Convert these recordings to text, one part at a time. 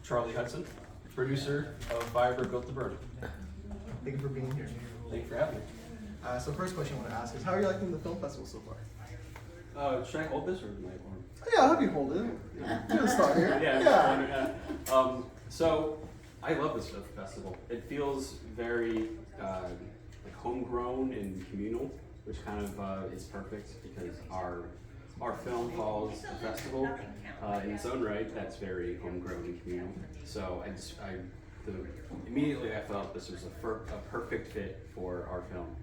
Charlie Hudson, producer of Firebird Built to Burn. Thank you for being here. Thank you for having me. So first question I want to ask is, how are you liking the film festival so far? Should I hold this or do I Yeah, I'll have you hold it. You're the star here. Yeah. So I love this festival. It feels very like homegrown and communal, which kind of is perfect because our film follows the festival in its own right. That's very homegrown and communal. So immediately I felt this was a perfect fit for our film,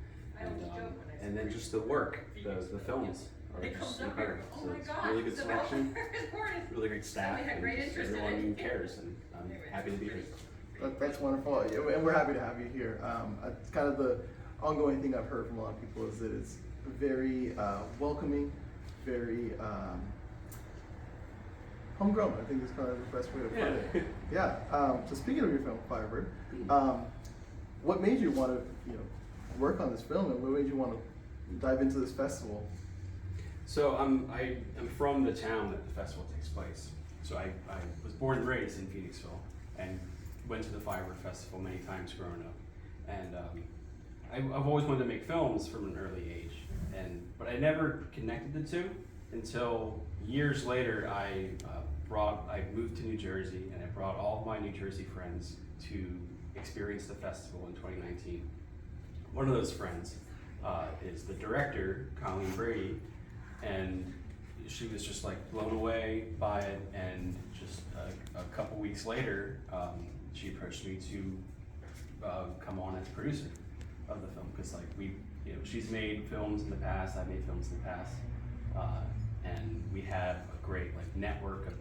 and then just the work, the films are just incredible. So it's really good selection, really great staff, and just everyone cares, and I'm happy to be here. That's wonderful, and we're happy to have you here. It's kind of the ongoing thing I've heard from a lot of people is that it's very welcoming, very homegrown. I think is kind of the best way to put it. Yeah. So speaking of your film, Firebird, what made you want to work on this film, and what made you want to dive into this festival? So I'm from the town that the festival takes place. So I was born and raised in Phoenixville and went to the Firebird Festival many times growing up. And I've always wanted to make films from an early age, but I never connected the two until years later. I moved to New Jersey, and I brought all of my New Jersey friends to experience the festival in 2019. One of those friends is the director, Colleen Brady, and she was just like blown away by it. And just a couple weeks later, she approached me to come on as producer of the film, because she's made films in the past, I've made films in the past, and we have a great network of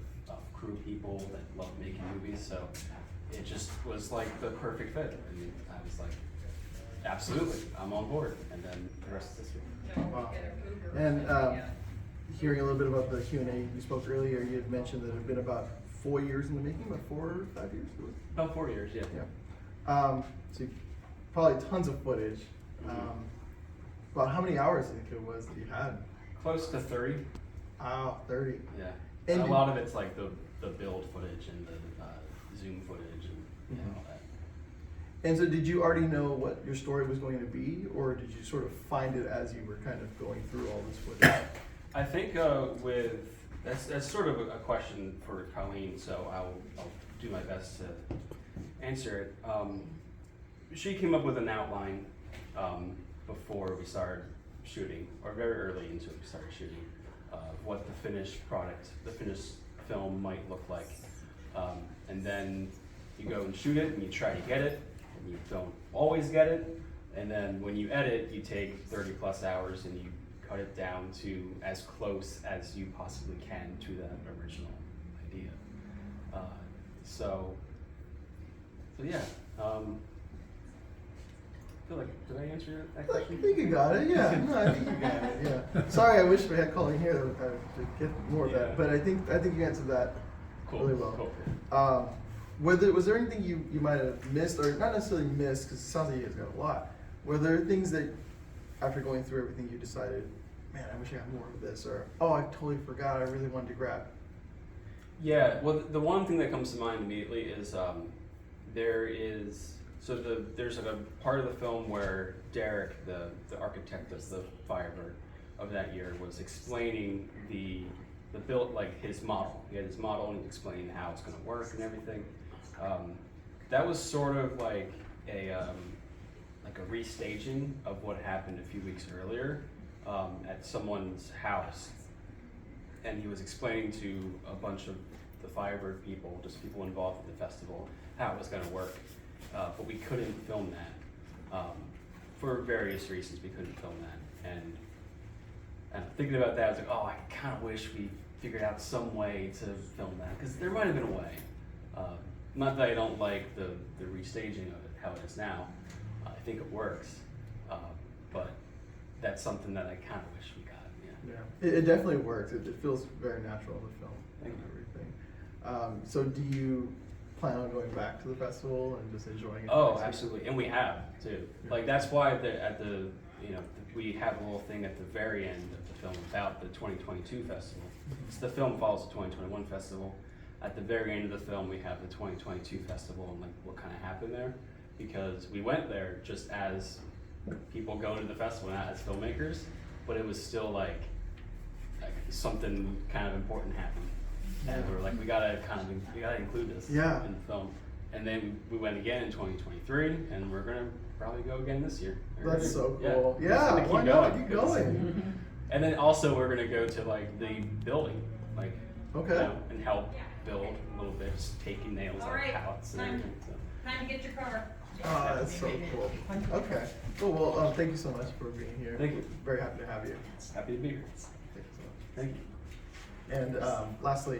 crew people that love making movies. So it just was like the perfect fit. I mean, I was like, absolutely, I'm on board. And then the rest is history. Wow. And hearing a little bit about the Q&A you spoke earlier, you had mentioned that it had been about 4 years in the making, about 4 or 5 years? About 4 years, yeah. So probably tons of footage. About how many hours do you think it was that you had? Close to 30. Wow, 30. Yeah. And a lot of it's like the build footage and the Zoom footage and all that. And so did you already know what your story was going to be, or did you sort of find it as you were kind of going through all this footage? I think that's sort of a question for Colleen, so I'll do my best to answer it. She came up with an outline before we started shooting, or very early into it we started shooting, what the finished product, the finished film might look like. And then you go and shoot it, and you try to get it, and you don't always get it. And then when you edit, you take 30 plus hours and you cut it down to as close as you possibly can to that original idea. So yeah. I feel like, did I answer that question? I think you got it, yeah. No, I think you got it, yeah. Sorry, I wish we had Colleen here to get more of that, but I think you answered that really well. Cool. Was there anything you might have missed, or not necessarily missed, because it sounds like you guys got a lot. Were there things that, after going through everything, you decided, man, I wish I had more of this, or, oh, I totally forgot, I really wanted to grab? Yeah, well, the one thing that comes to mind immediately is there's a part of the film where Derek, the architect of the Firebird of that year, was explaining the build, like his model. He had his model and he explained how it's going to work and everything. That was sort of like a restaging of what happened a few weeks earlier at someone's house, and he was explaining to a bunch of the Firebird people, just people involved in the festival, how it was going to work. But we couldn't film that for various reasons. We couldn't film that, and thinking about that, I was like, oh, I kind of wish we figured out some way to film that, because there might have been a way. Not that I don't like the restaging of it, how it is now. I think it works, but that's something that I kind of wish we got. Yeah, it definitely works. It feels very natural in the film. Thank you. Everything. So do you plan on going back to the festival and just enjoying it? Oh, absolutely, and we have too. Yeah. Like that's why we have a little thing at the very end of the film about the 2022 festival. So the film follows the 2021 festival, at the very end of the film, we have the 2022 festival and like what kind of happened there, because we went there just as people go to the festival, not as filmmakers, but it was still like something kind of important happened, and we were like, we gotta include this in the film. And then we went again in 2023, and we're gonna probably go again this year. That's so Yeah, cool. we're just Yeah, gonna keep why not? Keep going. And then also we're gonna go to like the building, like Okay. and help build a little bit, just taking nails out of pallets and everything. So. Time to get your car. Oh, that's so cool. Okay. Cool. Well, thank you so much for being here. Thank you. Very happy to have you. Happy to be here. Thank you so much. Thank you. And lastly,